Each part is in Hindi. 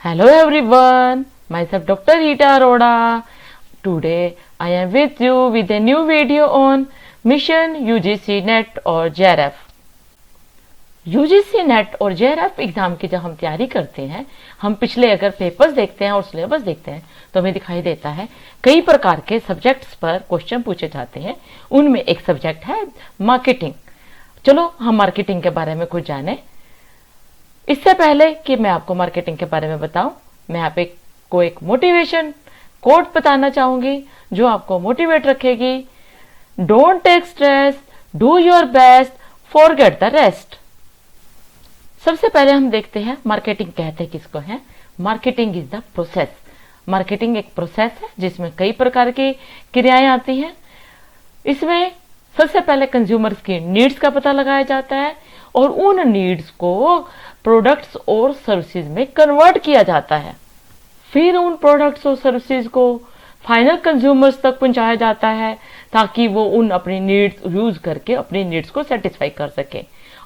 Hello everyone, myself Dr. Rita Arora. Today I am with you with a new video on Mission UGC NET और JRF. UGC NET और JRF एग्जाम की जब हम तैयारी करते हैं, हम पिछले अगर पेपर्स देखते हैं और सिलेबस देखते हैं तो हमें दिखाई देता है कई प्रकार के सब्जेक्ट्स पर क्वेश्चन पूछे जाते हैं। उनमें एक सब्जेक्ट है मार्केटिंग। चलो हम मार्केटिंग के बारे में कुछ जाने। इससे पहले कि मैं आपको मार्केटिंग के बारे में बताऊं, मैं आप एक मोटिवेशन कोट बताना चाहूंगी जो आपको मोटिवेट रखेगी। Don't take stress, do your best, forget the rest. सबसे पहले हम देखते हैं मार्केटिंग कहते किसको है। Marketing is the process. Marketing एक प्रोसेस है जिसमें कई प्रकार की क्रियाएं आती हैं। इसमें सबसे पहले कंज्यूमर्स की नीड्स का पता लगाया जाता है और उन नीड्स को प्रोडक्ट्स और सर्विसेज में कन्वर्ट किया जाता है। फिर उन प्रोडक्ट्स और सर्विसेज को फाइनल कंज्यूमर्स तक पहुंचाया जाता है ताकि वो उन अपनी नीड्स यूज करके अपनी नीड्स को सेटिस्फाई कर सके।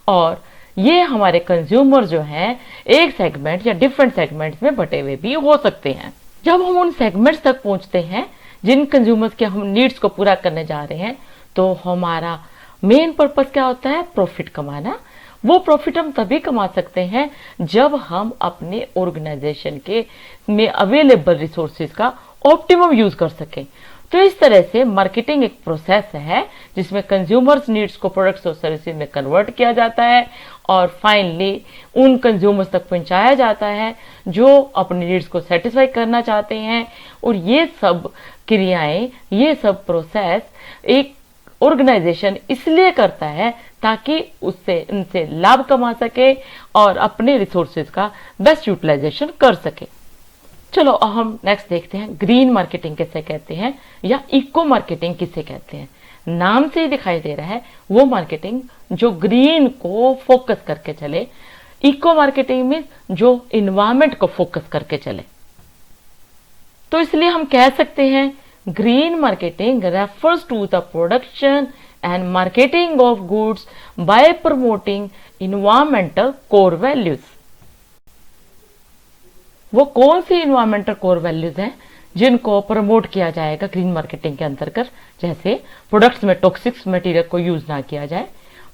और ये हमारे कंज्यूमर जो हैं एक सेगमेंट या डिफरेंट सेगमेंट्स में बटे हुए भी हो सकते हैं। जब हम उन सेगमेंट्स तक पहुंचते हैं जिन कंज्यूमर्स के हम नीड्स को पूरा करने जा रहे हैं, तो हमारा मेन पर्पस क्या होता है? प्रॉफिट कमाना। वो प्रॉफिट हम तभी कमा सकते हैं जब हम अपने ऑर्गेनाइजेशन के में अवेलेबल रिसोर्सेज का ऑप्टिमम यूज कर सकें। तो इस तरह से मार्केटिंग एक प्रोसेस है जिसमें कंज्यूमर्स नीड्स को प्रोडक्ट्स और सर्विसेज में कन्वर्ट किया जाता है और फाइनली उन कंज्यूमर्स तक पहुंचाया जाता है जो अपनी नीड्स को सेटिस्फाई करना चाहते हैं। और ये सब क्रियाएं, ये सब प्रोसेस एक ऑर्गेनाइजेशन इसलिए करता है ताकि उनसे लाभ कमा सके और अपने रिसोर्सेज का बेस्ट यूटिलाइजेशन कर सके। चलो अब हम नेक्स्ट देखते हैं ग्रीन मार्केटिंग किसे कहते हैं या इको मार्केटिंग किसे कहते हैं। नाम से ही दिखाई दे रहा है वो मार्केटिंग जो ग्रीन को फोकस करके चले। इको मार्केटिंग में जो इन्वायरमेंट को फोकस करके चले। तो इसलिए हम कह सकते हैं green marketing refers to the production and marketing of goods by promoting environmental core values। वो कौन सी environmental core values हैं जिनको प्रमोट किया जाएगा ग्रीन मार्केटिंग के अंतर्गत? जैसे प्रोडक्ट्स में टॉक्सिक मटेरियल को यूज ना किया जाए,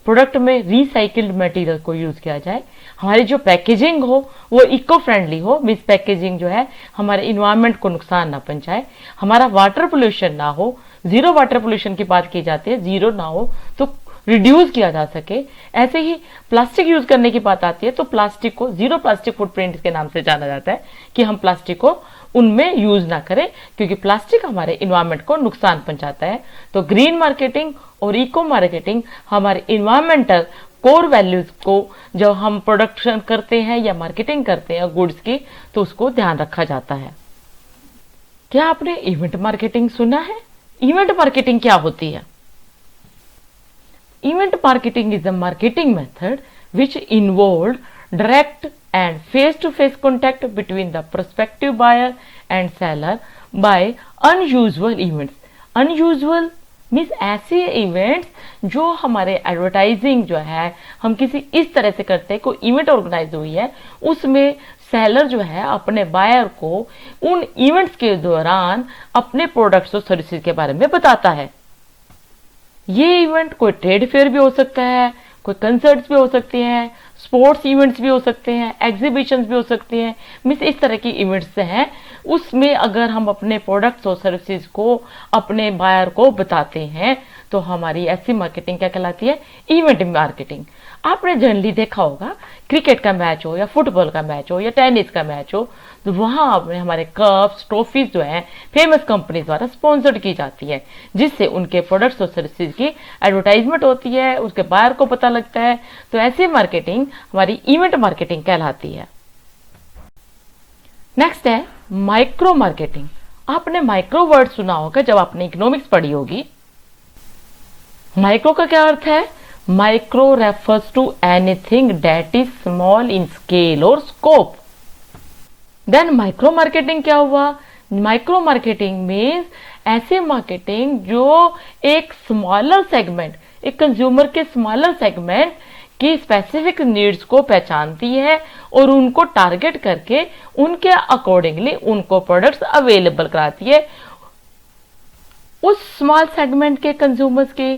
प्रोडक्ट में रिसाइकिल्ड मटेरियल को यूज किया जाए, हमारी जो पैकेजिंग हो वो इको फ्रेंडली हो, मिस पैकेजिंग जो है हमारे इन्वायरमेंट को नुकसान ना पहुंचाए, हमारा वाटर पोल्यूशन ना हो, जीरो वाटर पोल्यूशन की बात की जाती है, जीरो ना हो तो रिड्यूस किया जा सके। ऐसे ही प्लास्टिक यूज करने की बात आती है तो प्लास्टिक को जीरो प्लास्टिक फुटप्रिंट के नाम से जाना जाता है कि हम प्लास्टिक को उनमें यूज ना करें क्योंकि प्लास्टिक हमारे इन्वायरमेंट को नुकसान पहुंचाता है। तो ग्रीन मार्केटिंग और इको मार्केटिंग हमारे इन्वायरमेंटल कोर वैल्यूज को जब हम प्रोडक्शन करते हैं या मार्केटिंग करते हैं गुड्स की तो उसको ध्यान रखा जाता है। क्या आपने इवेंट मार्केटिंग सुना है? इवेंट मार्केटिंग क्या होती है? Event marketing is a marketing method which involved direct and face-to-face contact between the prospective buyer and seller by unusual events। unusual means ऐसे इवेंट्स जो हमारे एडवर्टाइजिंग जो है हम किसी इस तरह से करते हैं, कोई इवेंट ऑर्गेनाइज हुई है उसमें सेलर जो है अपने बायर को उन इवेंट्स के दौरान अपने प्रोडक्ट्स और सर्विसेज के बारे में बताता है। ये इवेंट कोई ट्रेड फेयर भी हो सकता है, कोई कंसर्ट्स भी हो सकती हैं, स्पोर्ट्स इवेंट्स भी हो सकते हैं, एग्जीबिशंस भी हो सकती हैं। मीन्स इस तरह की इवेंट्स हैं उसमें अगर हम अपने प्रोडक्ट्स और सर्विसेज को अपने बायर को बताते हैं तो हमारी ऐसी मार्केटिंग क्या कहलाती है? Event marketing. आपने जनरली देखा होगा क्रिकेट का मैच हो या फुटबॉल का मैच हो या टेनिस का मैच हो तो वहां आपने हमारे कप्स ट्रॉफीज जो है फेमस कंपनी द्वारा स्पॉन्सर्ड की जाती है जिससे उनके प्रोडक्ट्स और सर्विसेज की एडवर्टाइजमेंट होती है, उसके बायर को पता लगता है। तो ऐसी मार्केटिंग हमारी इवेंट मार्केटिंग कहलाती है। नेक्स्ट है माइक्रो मार्केटिंग। आपने माइक्रो वर्ड सुना होगा जब आपने इकोनॉमिक्स पढ़ी होगी। माइक्रो का क्या अर्थ है? Micro refers to anything that is small in scale और स्कोप। देन माइक्रो मार्केटिंग क्या हुआ? माइक्रो मार्केटिंग मीन्स ऐसे मार्केटिंग जो एक स्मॉलर सेगमेंट, एक कंज्यूमर के स्मॉलर सेगमेंट कि स्पेसिफिक नीड्स को पहचानती है और उनको टारगेट करके उनके अकॉर्डिंगली उनको प्रोडक्ट्स अवेलेबल कराती है। उस स्मॉल सेगमेंट के कंज्यूमर्स के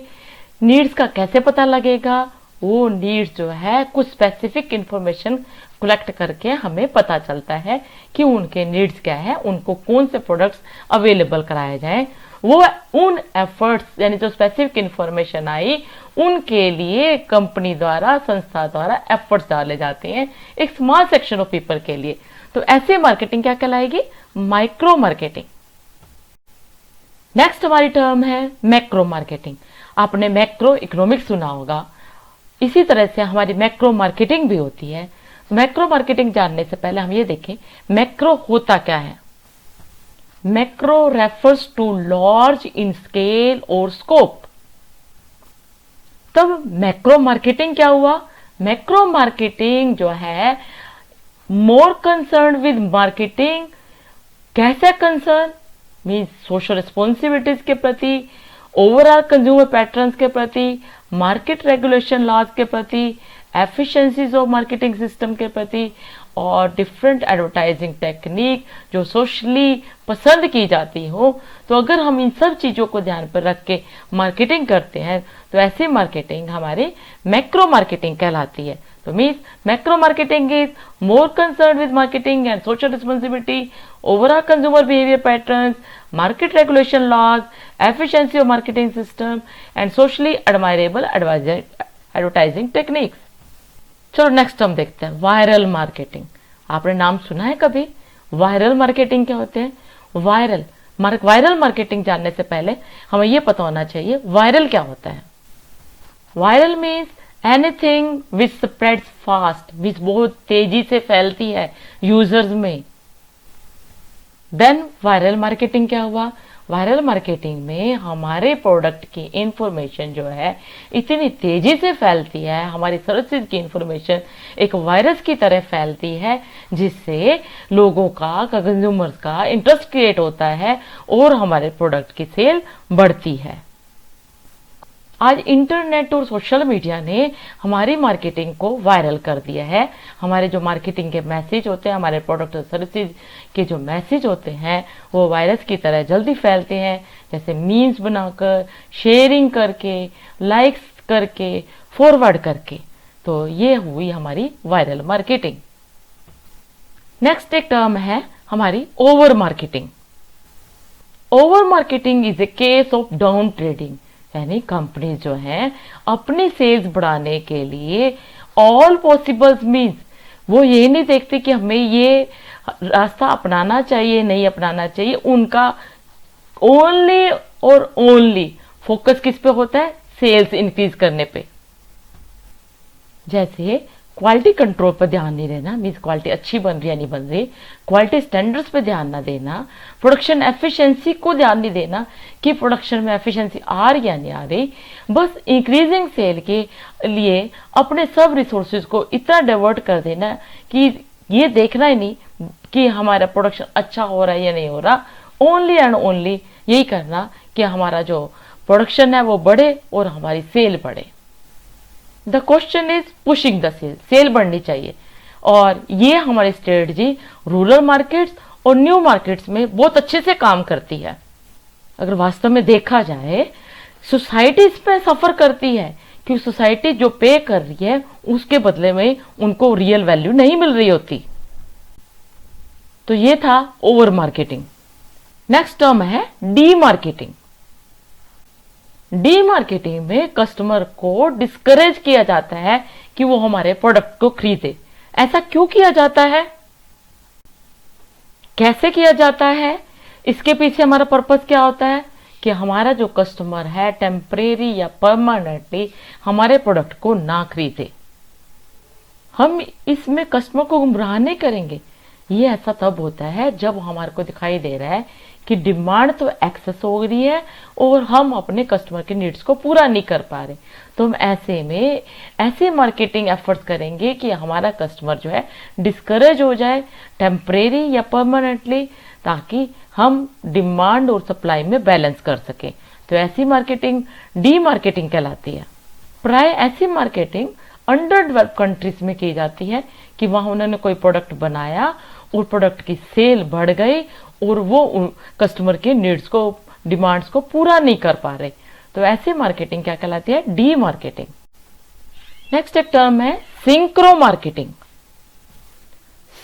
नीड्स का कैसे पता लगेगा? वो नीड्स जो है कुछ स्पेसिफिक इंफॉर्मेशन कलेक्ट करके हमें पता चलता है कि उनके नीड्स क्या है, उनको कौन से प्रोडक्ट्स अवेलेबल कराए जाएं। वो उन एफर्ट्स यानी जो स्पेसिफिक इंफॉर्मेशन आई उनके लिए कंपनी द्वारा, संस्था द्वारा एफर्ट्स डाले जाते हैं एक स्मॉल सेक्शन ऑफ पीपल के लिए। तो ऐसे मार्केटिंग क्या कहलाएगी? Micro marketing. नेक्स्ट हमारी टर्म है मैक्रो मार्केटिंग। आपने मैक्रो इकोनॉमिक्स सुना होगा, इसी तरह से हमारी मैक्रो मार्केटिंग भी होती है। मैक्रो मार्केटिंग जानने से पहले हम ये देखें मैक्रो होता क्या है। Macro refers to large in scale और स्कोप। तब मैक्रो मार्केटिंग क्या हुआ? मैक्रो मार्केटिंग जो है मोर कंसर्न विद मार्केटिंग। कैसे कंसर्न? मीन्स सोशल रिस्पॉन्सिबिलिटीज के प्रति, ओवरऑल कंज्यूमर पैटर्न्स के प्रति, मार्केट रेगुलेशन लॉज के प्रति, एफिशिएंसीज ऑफ मार्केटिंग सिस्टम के प्रति और डिफरेंट एडवर्टाइजिंग टेक्निक जो सोशली पसंद की जाती हो। तो अगर हम इन सब चीजों को ध्यान पर रख के मार्केटिंग करते हैं तो ऐसी मार्केटिंग हमारी मैक्रो मार्केटिंग कहलाती है। तो means macro marketing is more concern with marketing and social responsibility, overall consumer behaviour patterns, market regulation laws, efficiency of marketing system and socially admirable advertising techniques. चलो नेक्स्ट हम देखते हैं वायरल मार्केटिंग। आपने नाम सुना है कभी? वायरल मार्केटिंग क्या होते हैं? वायरल मार्केटिंग जानने से पहले हमें यह पता होना चाहिए वायरल क्या होता है। Viral means anything which spreads fast, which बहुत तेजी से फैलती है यूजर्स में। देन वायरल मार्केटिंग क्या हुआ? वायरल मार्केटिंग में हमारे प्रोडक्ट की इंफॉर्मेशन जो है इतनी तेजी से फैलती है, हमारी सर्विसेज की इंफॉर्मेशन एक वायरस की तरह फैलती है जिससे लोगों का, कंज्यूमर्स का इंटरेस्ट क्रिएट होता है और हमारे प्रोडक्ट की सेल बढ़ती है। आज इंटरनेट और सोशल मीडिया ने हमारी मार्केटिंग को वायरल कर दिया है। हमारे जो मार्केटिंग के मैसेज होते हैं, हमारे प्रोडक्ट और सर्विसेज के जो मैसेज होते हैं वो वायरस की तरह जल्दी फैलते हैं, जैसे मीम्स बनाकर, शेयरिंग करके, लाइक्स करके, फॉरवर्ड करके। तो ये हुई हमारी वायरल मार्केटिंग। नेक्स्ट एक टर्म है हमारी over marketing. Over marketing is a case of down trading, यानी कंपनी जो है अपनी सेल्स बढ़ाने के लिए ऑल पॉसिबल मीन्स वो ये नहीं देखती कि हमें ये रास्ता अपनाना चाहिए नहीं अपनाना चाहिए। उनका ओनली और ओनली फोकस किस पे होता है? सेल्स इंक्रीज करने पे। जैसे क्वालिटी कंट्रोल पर ध्यान नहीं देना, मीन्स क्वालिटी अच्छी बन रही है नहीं बन रही, क्वालिटी स्टैंडर्ड्स पे ध्यान ना देना, प्रोडक्शन एफिशिएंसी को ध्यान नहीं देना कि प्रोडक्शन में एफिशिएंसी आ रही या नहीं आ रही। बस इंक्रीजिंग सेल के लिए अपने सब रिसोर्सेज को इतना डाइवर्ट कर देना कि ये देखना ही नहीं कि हमारा प्रोडक्शन अच्छा हो रहा है या नहीं हो रहा। ओनली एंड ओनली यही करना कि हमारा जो प्रोडक्शन है वो बढ़े और हमारी सेल बढ़े। The question is pushing the sale, sale बढ़नी चाहिए। और ये हमारी स्ट्रेटजी रूरल मार्केट्स और न्यू मार्केट्स में बहुत अच्छे से काम करती है। अगर वास्तव में देखा जाए सोसाइटी इसमें सफर करती है क्योंकि सोसाइटी जो पे कर रही है उसके बदले में उनको रियल वैल्यू नहीं मिल रही होती। तो ये था ओवर मार्केटिंग। नेक्स्ट टर्म है डी मार्केटिंग। डी मार्केटिंग में कस्टमर को डिस्करेज किया जाता है कि वो हमारे प्रोडक्ट को खरीदे। ऐसा क्यों किया जाता है? कैसे किया जाता है? इसके पीछे हमारा पर्पस क्या होता है कि हमारा जो कस्टमर है टेम्परेरी या परमानेंटली हमारे प्रोडक्ट को ना खरीदे। हम इसमें कस्टमर को गुमराह नहीं करेंगे। ये ऐसा तब होता है जब हमारे को दिखाई दे रहा है कि डिमांड तो एक्सेस हो रही है और हम अपने कस्टमर के नीड्स को पूरा नहीं कर पा रहे। तो हम ऐसे में ऐसे मार्केटिंग एफर्ट्स करेंगे कि हमारा कस्टमर जो है डिस्करेज हो जाए टेम्परेरी या परमानेंटली, ताकि हम डिमांड और सप्लाई में बैलेंस कर सकें। तो ऐसी मार्केटिंग डी मार्केटिंग कहलाती है। प्राय ऐसी मार्केटिंग अंडर डेवलप कंट्रीज में की जाती है कि वहां उन्होंने कोई प्रोडक्ट बनाया और प्रोडक्ट की सेल बढ़ गई और वो कस्टमर के नीड्स को, डिमांड्स को पूरा नहीं कर पा रहे। तो ऐसी मार्केटिंग क्या कहलाती है? Demarketing. नेक्स्ट एक टर्म है synchro marketing.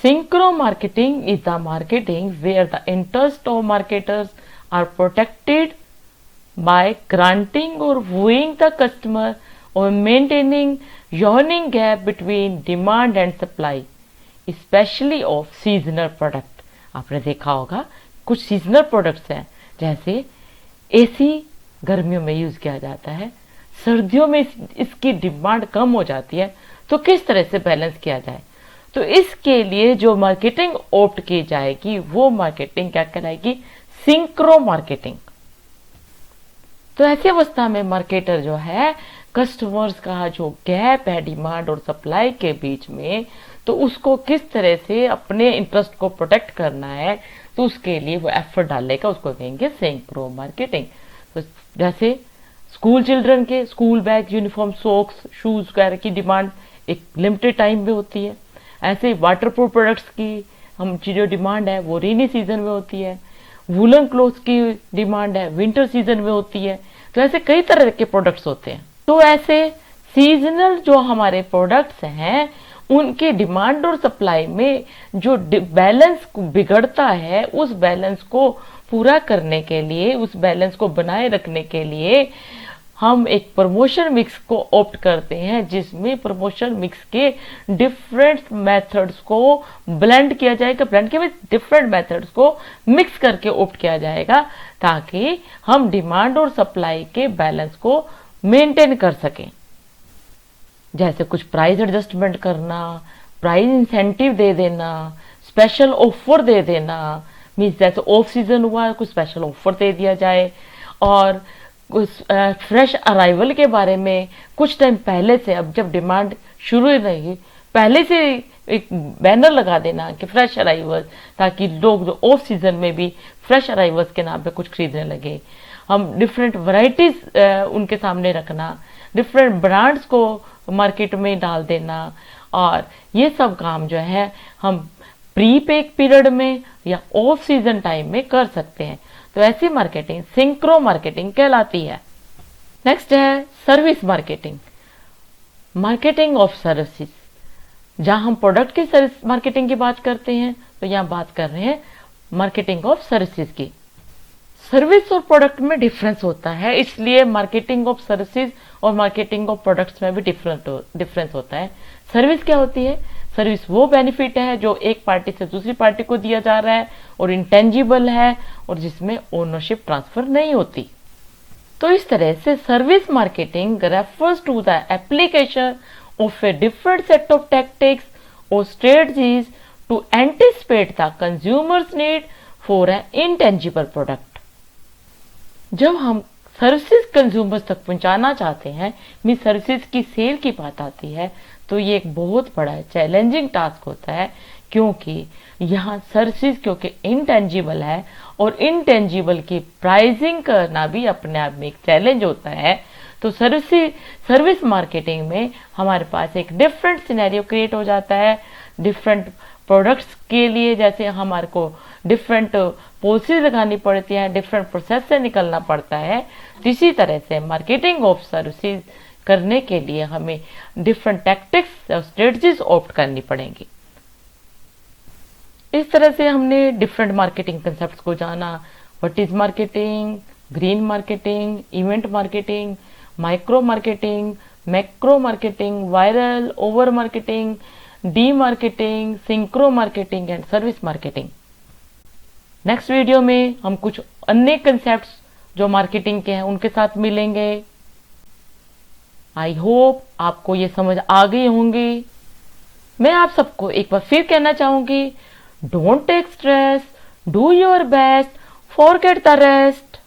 Synchro marketing is the marketing where the interest of marketers are protected by granting or wooing the customer or maintaining yawning gap between demand and supply, especially of seasonal product। आपने देखा होगा कुछ सीजनल प्रोडक्ट्स हैं, जैसे एसी गर्मियों में यूज किया जाता है, सर्दियों में इसकी डिमांड कम हो जाती है, तो किस तरह से बैलेंस किया जाए? तो इसके लिए जो मार्केटिंग ऑप्ट की जाएगी वो मार्केटिंग क्या कहलाएगी? Synchro marketing. तो ऐसी अवस्था में मार्केटर जो है कस्टमर्स का जो गैप है डिमांड और सप्लाई के बीच में, तो उसको किस तरह से अपने इंटरेस्ट को प्रोटेक्ट करना है, तो उसके लिए वो एफर्ट डालेगा, उसको कहेंगे सिंक्रो मार्केटिंग। तो जैसे स्कूल चिल्ड्रन के school bag, uniform, socks, shoes वगैरह की डिमांड एक लिमिटेड टाइम में होती है, ऐसे वाटरप्रूफ प्रोडक्ट्स की हम जो डिमांड है वो रेनी सीजन में होती है, वूलन क्लोथ्स की डिमांड है विंटर सीजन में होती है। तो ऐसे कई तरह के प्रोडक्ट्स होते हैं। तो ऐसे सीजनल जो हमारे प्रोडक्ट्स हैं उनकी डिमांड और सप्लाई में जो बैलेंस बिगड़ता है, उस बैलेंस को पूरा करने के लिए, उस बैलेंस को बनाए रखने के लिए हम एक प्रमोशन मिक्स को ऑप्ट करते हैं, जिसमें प्रमोशन मिक्स के डिफरेंट मेथड्स को ब्लेंड किया जाएगा, ब्लेंड के बाद डिफरेंट मेथड्स को मिक्स करके ऑप्ट किया जाएगा, ताकि हम डिमांड और सप्लाई के बैलेंस को मेंटेन कर सकें। जैसे कुछ प्राइस एडजस्टमेंट करना, प्राइस इंसेंटिव दे देना, स्पेशल ऑफर दे देना, मीन्स जैसे ऑफ सीजन हुआ कुछ स्पेशल ऑफर दे दिया जाए, और कुछ फ्रेश अराइवल के बारे में कुछ टाइम पहले से, अब जब डिमांड शुरू ही नहीं, पहले से एक बैनर लगा देना कि फ्रेश अराइवल, ताकि लोग जो ऑफ सीजन में भी फ्रेश अराइवल्स के नाम पे कुछ खरीदने लगे। हम डिफरेंट वैरायटीज उनके सामने रखना, डिफरेंट ब्रांड्स को मार्केट में डाल देना, और ये सब काम जो है हम प्री पेक पीरियड में या ऑफ सीजन टाइम में कर सकते हैं। तो ऐसी मार्केटिंग सिंक्रो मार्केटिंग कहलाती है। नेक्स्ट है service marketing. Marketing of services. जहां हम प्रोडक्ट की सर्विस मार्केटिंग की बात करते हैं, तो यहां बात कर रहे हैं मार्केटिंग ऑफ सर्विसेज की। सर्विस और प्रोडक्ट में डिफरेंस होता है, इसलिए मार्केटिंग ऑफ सर्विसेज और मार्केटिंग ऑफ प्रोडक्ट्स में भी डिफरेंस होता है। सर्विस क्या होती है? सर्विस वो बेनिफिट है जो एक पार्टी से दूसरी पार्टी को दिया जा रहा है और इंटेंजिबल है और जिसमें ओनरशिप ट्रांसफर नहीं होती। तो इस तरह से service marketing refers to the application of a different set of tactics और strategies to anticipate the consumers need for an intangible product. जब हम सर्विसेज कंज्यूमर्स तक पहुंचाना चाहते हैं, मीन सर्विसेज की सेल की बात आती है, तो ये एक बहुत बड़ा चैलेंजिंग टास्क होता है, क्योंकि यहाँ सर्विसेज क्योंकि इंटेंजिबल है और इंटेंजिबल की प्राइसिंग करना भी अपने आप में एक चैलेंज होता है। तो सर्विस मार्केटिंग में हमारे पास एक डिफरेंट सिनेरियो क्रिएट हो जाता है। डिफरेंट प्रोडक्ट्स के लिए जैसे हमारे को डिफरेंट पॉलिसी लगानी पड़ती है, डिफरेंट प्रोसेस से निकलना पड़ता है, तो इसी तरह से मार्केटिंग ऑफ सर्विसेज करने के लिए हमें डिफरेंट टैक्टिक्स और स्ट्रेटजीज ऑप्ट करनी पड़ेंगी। इस तरह से हमने डिफरेंट मार्केटिंग कंसेप्ट्स को जाना। What is marketing, green marketing, event marketing, micro marketing, macro marketing, viral, over marketing, D marketing, synchro marketing and service marketing. Next video में हम कुछ अन्य कंसेप्ट्स जो मार्केटिंग के हैं उनके साथ मिलेंगे। आई होप आपको ये समझ आ गई होंगी। मैं आप सबको एक बार फिर कहना चाहूंगी, don't take stress, do your best, forget the rest.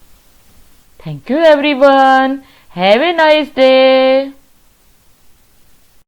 Thank you everyone, have a nice day.